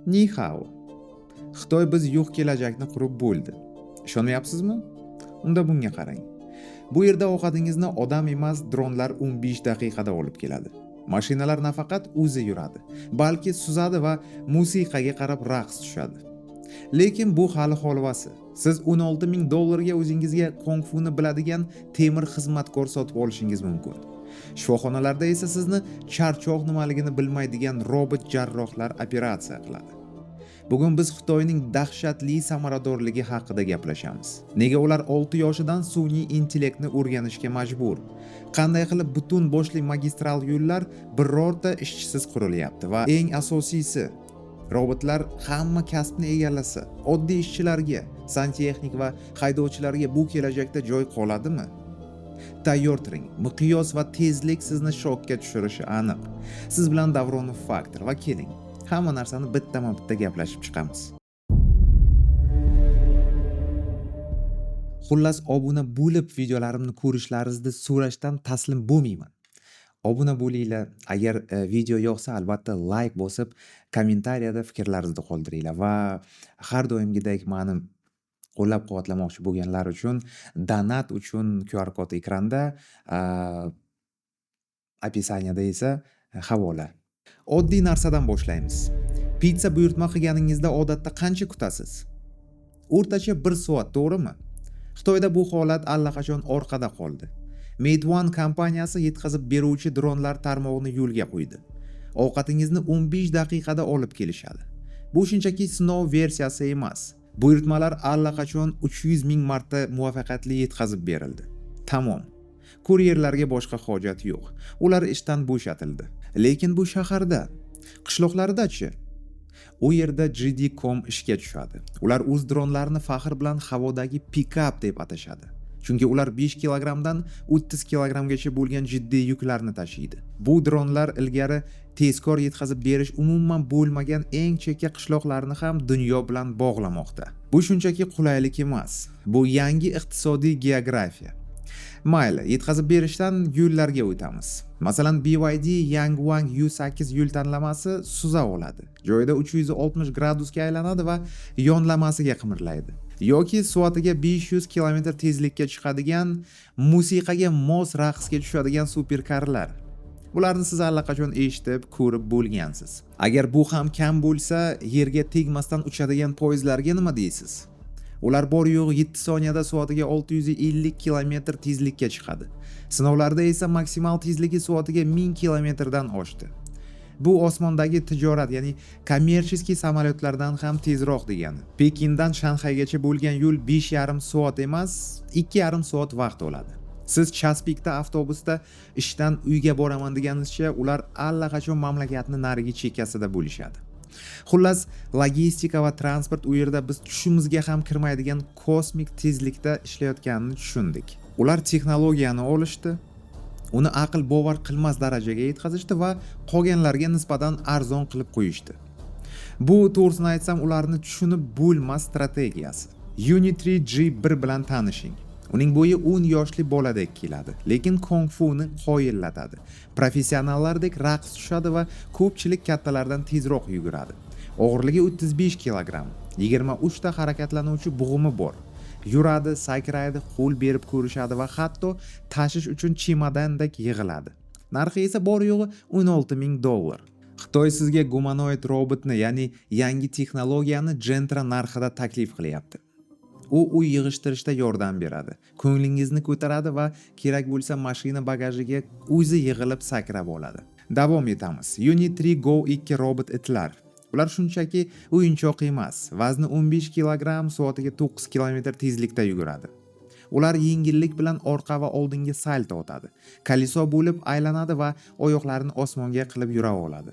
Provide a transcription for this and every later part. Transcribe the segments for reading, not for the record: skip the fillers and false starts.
Ni hao. Xitoy biz yo'q kelajakni qurib bo'ldi. Ishonyapsizmi? Unda bunga qarang. Bu yerda ovqatingizni odam emas, dronlar 15 daqiqada olib keladi. Mashinalar nafaqat o'zi yuradi, balki suzadi va musiqaga qarab raqs tushadi. Lekin bu hali holvasi. Siz $16,000 o'zingizga kung funi biladigan temir xizmatkor sotib olishingiz mumkin. Shifoxonalarda esa sizni charchoq nimaligini bilmaydigan robot jarrohlar operatsiya qiladi. Bugun biz Xitoyning dahshatli samaradorligi haqida gaplashamiz. Nega ular 6 yoshidan sun'iy intellektni o'rganishga majbur? Qanday qilib butun boshli magistral yo'llar birorta ishchisiz qurilyapti va eng asosiysi, robotlar hamma kasbni egallasa, oddiy ishchilarga, santexnik va haydovchilarga bu kelajakda joy qoladimi? Tayyor turing. Miqyos va tezlik sizni shokka tushirishi aniq. Siz bilan Davronov Faktor va keling, hamma narsani bittama-bitta gaplashib chiqamiz. Xullas, obuna bo'lib videolarimni ko'rishlaringizni so'rashdan taslim bo'lmayman. Obuna bo'linglar. Agar video yoqsa, albatta like bosib, kommentariyada fikrlaringizni qoldiringlar va har doimgidek meni qo'llab-quvvatlamoqchi bo'lganlar uchun donat uchun QR kod ekranda, opisaniyada esa havola. Oddiy narsadan boshlaymiz. Pizza buyurtma qilganingizda odatda qancha kutasiz? O'rtacha 1 soat, to'g'rimi? Xitoyda bu holat allaqachon orqada qoldi. Meituan kompaniyasi yetkazib beruvchi dronlar tarmog'ini yo'lga qo'ydi. Ovqatingizni 15 daqiqada olib kelishadi. Bu shunchaki sinov versiyasi emas. Buyurtmalar allaqachon 300 ming marta muvaffaqiyatli yetkazib berildi. Tamom. Kuryerlarga boshqa hojat yo'q. Ular ishdan bo'shatildi. Lekin bu shaharda, qishloqlarda-chi? U yerda GD.com ishga tushadi. Ular o'z dronlarini faxr bilan havodagi pick-up deb atashadi. Chunki ular 5 kilogramdan 30 kilogramgacha bo'lgan jiddiy yuklarni tashiydi. Bu dronlar ilgari tezkor yetkazib berish umuman bo'lmagan eng chekka qishloqlarni ham dunyo bilan bog'lamoqda. Bu shunchaki qulaylik emas. Bu yangi iqtisodiy geografiya. Mayli, yetkazib berishdan yo'llarga o'tamiz. Masalan, BYD Yangwang U8 yo'l tanlamasi suza oladi. Joyida 360 gradusga aylanadi va yonlamasiga qimirlaydi. Yoki soatiga 500 km tezlikka chiqadigan, musiqaga mos raqsga tushadigan superkarlar. Bularni siz allaqachon eshitib, ko'rib bo'lgansiz. Agar bu ham kam bo'lsa, yerga tegmasdan uchadigan poyezdlarga nima deysiz? Ular bor yo'q 7 soniyada soatiga 650 km tezlikka chiqadi. Sinovlarda esa maksimal tezligi soatiga 1000 km dan oshdi. Bu osmondagi tijorat, ya'ni kommersiya samolyotlardan ham tezroq degani. Pekindan Shanxaygacha bo'lgan yo'l 5,5 soat emas, 2,5 soat vaqt oladi. Siz Chaspikda avtobusda ishdan uyga boraman deganingizcha, ular allaqachon mamlakatning narigi chekkasida bo'lishadi. Xullas, logistika va transport u yerda biz tushimizga ham kirmaydigan kosmik tezlikda ishlayotganini tushundik. Ular texnologiyani olishdi, uni aql bovar qilmas darajaga yetkazishdi va qolganlarga nisbatan arzon qilib qo'yishdi. Bu to'g'risini aytsam, ularni tushunib bo'lmas strategiyasi. Unitree G1 bilan tanishing. Uning bo'yi 10 yoshli boladek keladi, lekin kung funi qoyillatadi. Professionallardek raqs tushadi va ko'pchilik kattalardan tezroq yuguradi. Og'irligi 35 kilogramm. 23 ta harakatlanuvchi bug'umi bor. Yuradi, sakraydi, qo'l berib ko'rishadi va hatto tashish uchun chemadandek yig'iladi. Narxi esa bor yo'g'i $16,000. Xitoy sizga gumanoid robotni, ya'ni yangi texnologiyani Gentra narxida taklif qilyapti. U uy yig'ishtirishda yordam beradi. Ko'nglingizni ko'taradi va kerak bo'lsa mashina bagajiga o'zi yig'ilib sakrab oladi. Davom etamiz. Unitree Go 2 robot itlar. Ular shunchaki o'yinchoq emas. Vazni 15 kilogramm, soatiga 9 km tezlikda yuguradi. Ular yengillik bilan orqa va oldinga salto otadi. Koliso bo'lib aylanadi va oyoqlarini osmonga qilib yura oladi.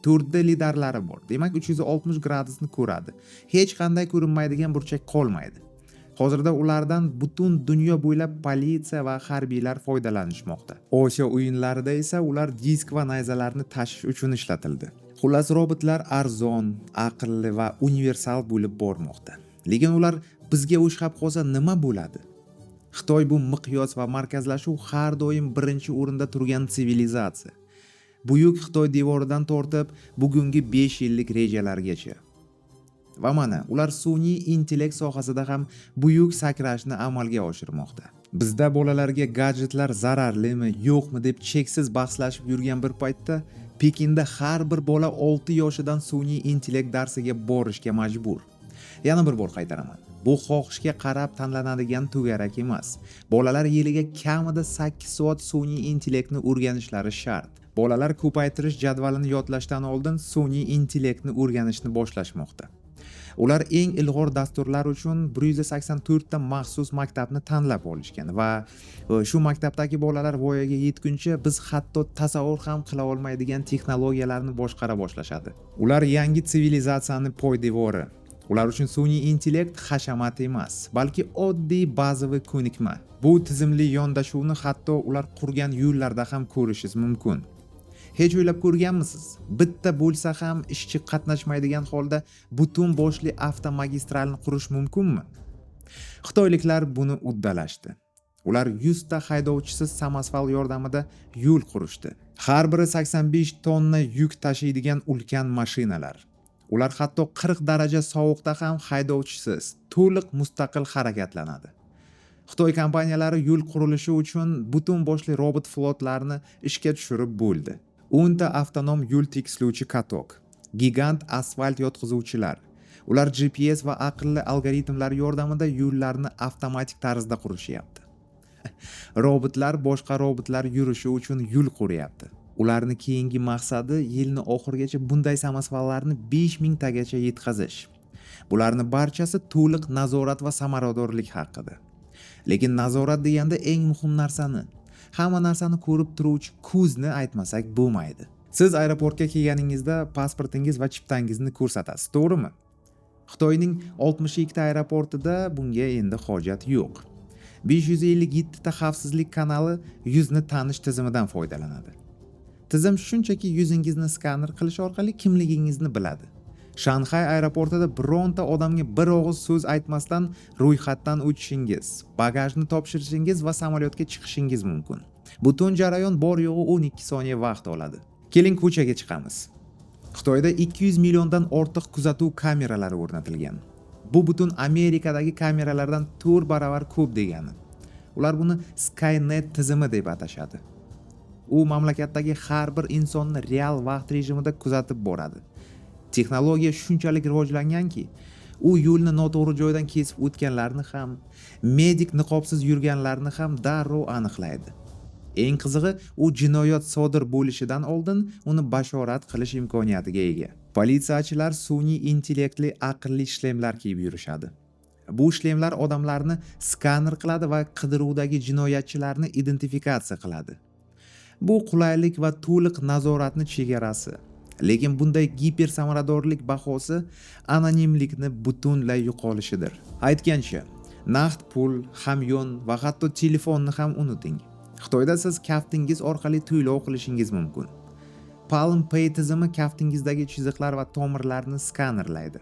4 lidarlari bor. Demak 360 gradusni ko'radi. Hech qanday ko'rinmaydigan burchak qolmaydi. Hozirda ulardan butun dunyo bo'ylab politsiya va harbiylar foydalanishmoqda. Osiyo o'yinlarida esa ular disk va nayzalarni tashish uchun ishlatildi. Xullas, robotlar arzon, aqlli va universal bo'lib bormoqda. Lekin ular bizga o'xshab qolsa nima bo'ladi? Xitoy bu miqyos va markazlashuv har doim birinchi o'rinda turgan sivilizatsiya. buyuk Xitoy devoridan tortib bugungi 5 yillik rejalargacha. Va mana, ular sun'iy intellekt sohasida ham buyuk sakrashni amalga oshirmoqda. Bizda bolalarga gadjetlar zararlimi, yo'qmi deb cheksiz bahslashib yurgan bir paytda Pekinda har bir bola 6 yoshidan sun'iy intellekt darsiga borishga majbur. Yana bir bor qaytaraman. Bu xohishga qarab tanlanadigan to'garak emas. Bolalar yiliga kamida 8 soat sun'iy intellektni o'rganishlari shart. Bolalar ko'paytirish jadvalini yodlashdan oldin sun'iy intellektni o'rganishni boshlashmoqda. Ular eng ilg'or dasturlar uchun 184 ta maxsus maktabni tanlab olishgan va shu maktabdagi bolalar voyaga yetguncha biz hatto tasavvur ham qila olmaydigan texnologiyalarni boshqara boshlashadi. Ular yangi sivilizatsiyaning poydevori. Ular uchun sun'iy intellekt hashamat emas, balki oddiy bazaviy ko'nikma. Bu tizimli yondashuvni hatto ular qurgan yo'llarda ham ko'rishingiz mumkin. Hech o'ylab ko'rganmisiz? Bitta bo'lsa ham ishchi qatnashmaydigan holda butun boshli avtomagistralni qurish mumkinmi? Xitoyliklar buni uddalashdi. Ular 100 ta haydovchisiz samosval yordamida yo'l qurishdi. Har biri 85 tonna yuk tashiydigan ulkan mashinalar. Ular hatto 40 daraja sovuqda ham haydovchisiz, to'liq mustaqil harakatlanadi. Xitoy kompaniyalari yo'l qurilishi uchun butun boshli robot flotlarni ishga tushirib bo'ldi. 10 ta avtonom yo'l tekislovchi katok, gigant asfalt yotqizuvchilar. Ular GPS va aqlli algoritmlar yordamida yo'llarni avtomatik tarzda qurishyapti. Robotlar boshqa robotlar yurishi uchun yo'l quryapti. Ularni keyingi maqsadi yilning oxirigacha bunday samosvallarni 5000 tagacha yetkazish. Bularni barchasi to'liq nazorat va samaradorlik haqida. Lekin nazorat deganda eng muhim narsani, hamma narsani ko'rib turuvchi ko'zni aytmasak bo'lmaydi. Siz aeroportga kelganingizda pasportingiz va chiptangizni ko'rsatasiz, to'g'rimi? Xitoyning 62 ta aeroportida bunga endi hojat yo'q. 557 ta xavfsizlik kanali yuzni tanish tizimidan foydalanadi. Tizim shunchaki yuzingizni skaner qilish orqali kimligingizni biladi. Shanxay aeroportida bironta odamga bir og'iz so'z aytmasdan ro'yxatdan o'tishingiz, bagajni topshirishingiz va samolyotga chiqishingiz mumkin. Butun jarayon bor yo'g'i 12 soniya vaqt oladi. Keling ko'chaga chiqamiz. Xitoyda 200 milliondan ortiq kuzatuv kameralari o'rnatilgan. Bu butun Amerikadagi kameralardan 4 baravar ko'p degani. Ular buni Skynet tizimi deb atashadi. U mamlakatdagi har bir insonni real vaqt rejimida kuzatib boradi. Texnologiya shunchalik rivojlanganki, u yo'lni noto'g'ri joydan kesib o'tganlarni ham, medik niqobsiz yurganlarni ham darrov aniqlaydi. Eng qizig'i, u jinoyat sodir bo'lishidan oldin uni bashorat qilish imkoniyatiga ega. Politsiyachilar sun'iy intellektli aqlli shlemlar kiyib yurishadi. Bu shlemlar odamlarni skaner qiladi va qidiruvdagi jinoyatchilarni identifikatsiya qiladi. Bu qulaylik va to'liq nazoratni chegarasi. Lekin bunday giper samaradorlik bahosi anonimlikni butunlay yo'qolishidir. Aytgancha, naqd pul, hamyon va hatto telefonni ham unuting. Xitoyda siz kaftingiz orqali to'lov qilishingiz mumkin. Palm Pay tizimi kaftingizdagi chiziqlar va tomirlarni skanerlaydi.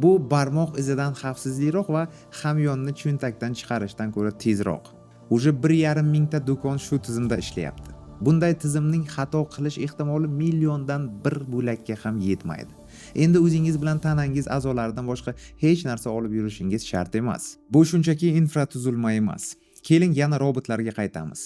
Bu barmoq izidan xavfsizroq va hamyonni cho'ntakdan chiqarishdan ko'ra tezroq. Uje 1,5 mingta do'kon shu tizimda ishlayapti. Bunday tizimning xato qilish ehtimoli milliondan 1 bo'lakka ham yetmaydi. Endi o'zingiz bilan tanangiz a'zolaridan boshqa hech narsa olib yurishingiz shart emas. Bu shunchaki infratuzilma emas. Keling yana robotlarga qaytamiz.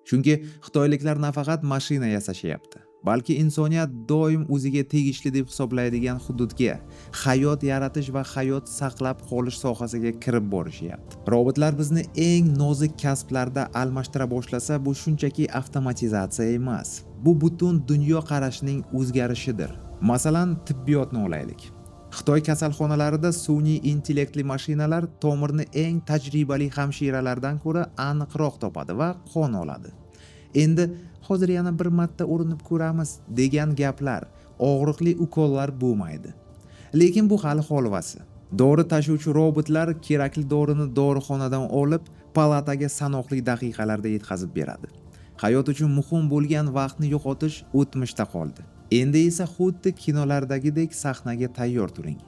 Chunki xitoyliklar nafaqat mashina yasashyapti, balki insoniyat doim o'ziga tegishli deb hisoblaydigan hududga, hayot yaratish va hayot saqlab qolish sohasiga kirib borishyapti. Robotlar bizni eng nozik kasblarda almashtira boshlasa, bu shunchaki avtomatizatsiya emas. Bu butun dunyo qarashining o'zgarishidir. Masalan, tibbiyotni olaylik. Xitoy kasalxonalarida sun'iy intellektli mashinalar tomirni eng tajribali hamshiralardan ko'ra aniqroq topadi va qon oladi. Endi hozir yana bir marta urinib ko'ramiz degan gaplar, og'riqli ukollar bo'lmaydi. Lekin bu hali holvasi. Dori tashuvchi robotlar kerakli dorini dorixonadan olib, palataga sanoqli daqiqalarda yetkazib beradi. Hayot uchun muhim bo'lgan vaqtni yo'qotish o'tmishda qoldi. Endi esa xuddi kinolardagidek sahnaga tayyor turing.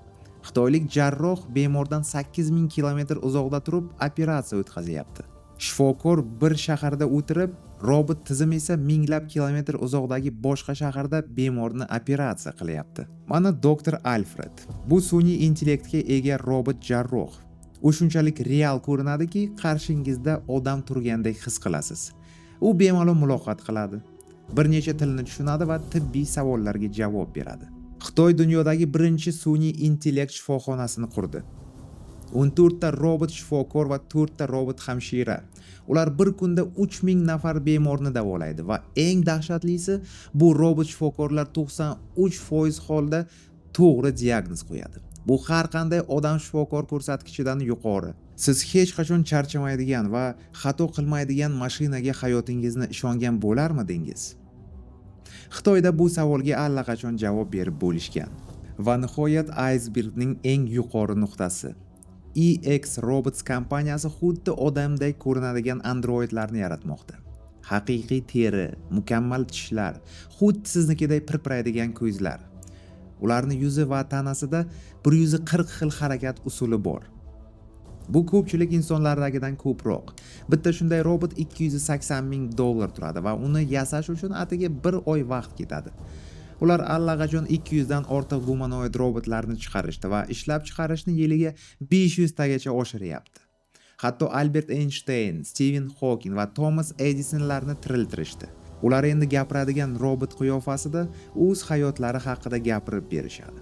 Xitoylik jarroh bemordan 8000 kilometr uzoqda turib operatsiya o'tkazyapti. Shifokor bir shaharda o'tirib, robot tizim esa minglab kilometr uzoqdagi boshqa shaharda bemorni operatsiya qilyapti. Mana doktor Alfred. Bu sun'iy intellektga ega robot jarroh. U shunchalik real ko'rinadiki, qarshingizda odam turgandek his qilasiz. U bemalol muloqot qiladi, bir necha tilni tushunadi va tibbiy savollarga javob beradi. Xitoy dunyodagi birinchi sun'iy intellekt shifoxonasini qurdi. 14 ta robot shifokor va 4 ta robot hamshira. Ular bir kunda 3000 nafar bemorni davolaydi va eng dahshatlisi, bu robot shifokorlar 93% holda to'g'ri diagnoz qo'yadi. Bu har qanday odam shifokor ko'rsatkichidan yuqori. Siz hech qachon charchamaydigan va xato qilmaydigan mashinaga hayotingizni ishongan bo'larmidingiz? Xitoyda bu savolga allaqachon javob berib bo'lishgan. Va nihoyat aysbergning eng yuqori nuqtasi. EX Robots kompaniyasi xuddi odamdek ko'rinadigan androidlarni yaratmoqda. Haqiqiy teri, mukammal tishlar, xuddi siznikidek pirpiraydigan ko'zlar. Ularning yuzi va tanasida 140 xil harakat usuli bor. Bu ko'pchilik insonlardagidan ko'proq. Bitta shunday robot $280,000 turadi va uni yasash uchun atigi 1 oy vaqt ketadi. Ular allaqachon 200 dan ortiq gumanoid robotlarni chiqarishdi va ishlab chiqarishni yiliga 500 tagacha oshiryapti. Hatto Albert Einstein, Stephen Hawking va Thomas Edisonlarni tiriltirishdi. Ular endi gapiradigan robot qiyofasida o'z hayotlari haqida gapirib berishadi.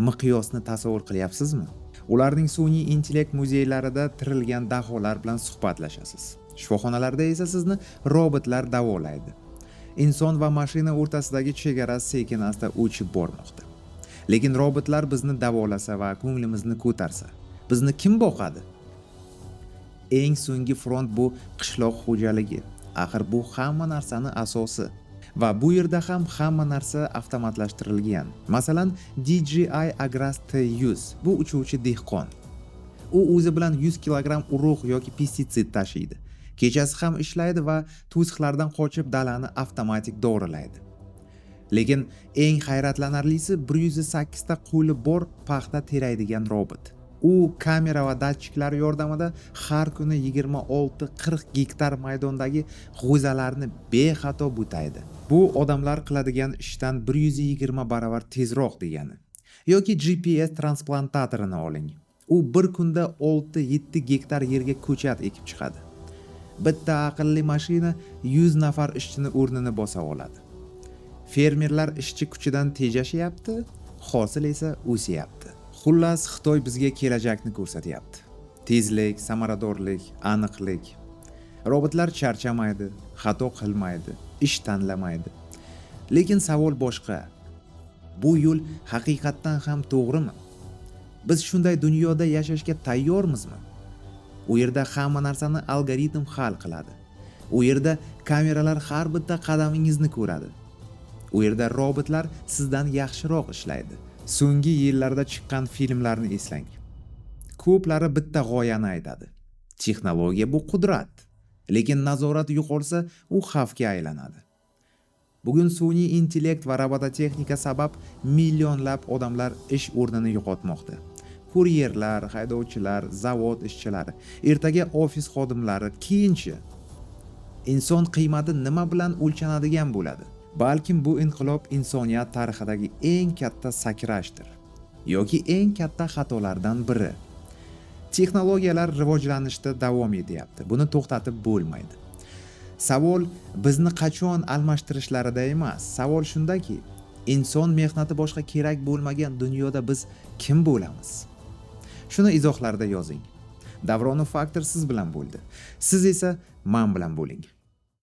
Miqyosni tasavvur qilyapsizmi? Ularning sun'iy intellekt muzeylarida tirilgan daholar bilan suhbatlashasiz. Shifoxonalarda esa sizni robotlar davolaydi. Inson va mashina o'rtasidagi chegara sekin-asta o'chib bormoqda. Lekin robotlar bizni davolasa va ko'nglimizni ko'tarsa, bizni kim boqadi? Eng so'nggi front bu qishloq xo'jaligi. Axir bu hamma narsani asosi. Va bu yerda ham hamma narsa avtomatlashtirilgan. Masalan, DJI Agras T100 bu uchuvchi dehqon. U o'zi bilan 100 kilogramm urug' yoki pestitsid tashiydi. Kechasi ham ishlaydi va to'siqlardan qochib dalani avtomatik dorilaydi. Lekin eng hayratlanarlisi 108 ta qo'li bor paxta teraydigan robot. U kamera va datchiklar yordamida har kuni 26-40 gektar maydondagi g'o'zalarni bexato butaydi. Bu odamlar qiladigan ishdan 120 barobar tezroq degani. Yoki GPS transplantatorini oling. U bir kunda 6-7 gektar yerga ko'chat ekib chiqadi. Bitta aqlli mashina 100 nafar ishchini o'rnini bosa oladi. Fermerlar ishchi kuchidan tejashyapti, hosil esa o'syapti. Xullas, Xitoy bizga kelajakni ko'rsatyapti. Tezlik, samaradorlik, aniqlik. Robotlar charchamaydi, xato qilmaydi, ish tanlamaydi. Lekin savol boshqa. Bu yo'l haqiqatdan ham to'g'rimi? Biz shunday dunyoda yashashga tayyormizmi? U yerda hamma narsani algoritm hal qiladi. U yerda kameralar har bitta qadamingizni ko'radi. U yerda robotlar sizdan yaxshiroq ishlaydi. So'nggi yillarda chiqqan filmlarni eslang. Ko'plari bitta g'oyani aytadi. Texnologiya bu qudrat, lekin nazorat yo'qolsa, u xavfga aylanadi. Bugun sun'iy intellekt va robototexnika sabab millionlab odamlar ish o'rnini yo'qotmoqda. Kuryerlar, haydovchilar, zavod ishchilari, ertaga ofis xodimlari, keyinchi inson qiymati nima bilan o'lchanadigan bo'ladi? Balkim bu inqilob insoniyat tarixidagi eng katta sakrashdir yoki eng katta xatolardan biri. Texnologiyalar rivojlanishda davom etyapti. Buni to'xtatib bo'lmaydi. Savol bizni qachon almashtirishlarida emas. Savol shundaki, inson mehnati boshqa kerak bo'lmagan dunyoda biz kim bo'lamiz? Shuni izohlarda yozing. Davronov Faktor siz bilan bo'ldi. Siz esa men bilan bo'ling.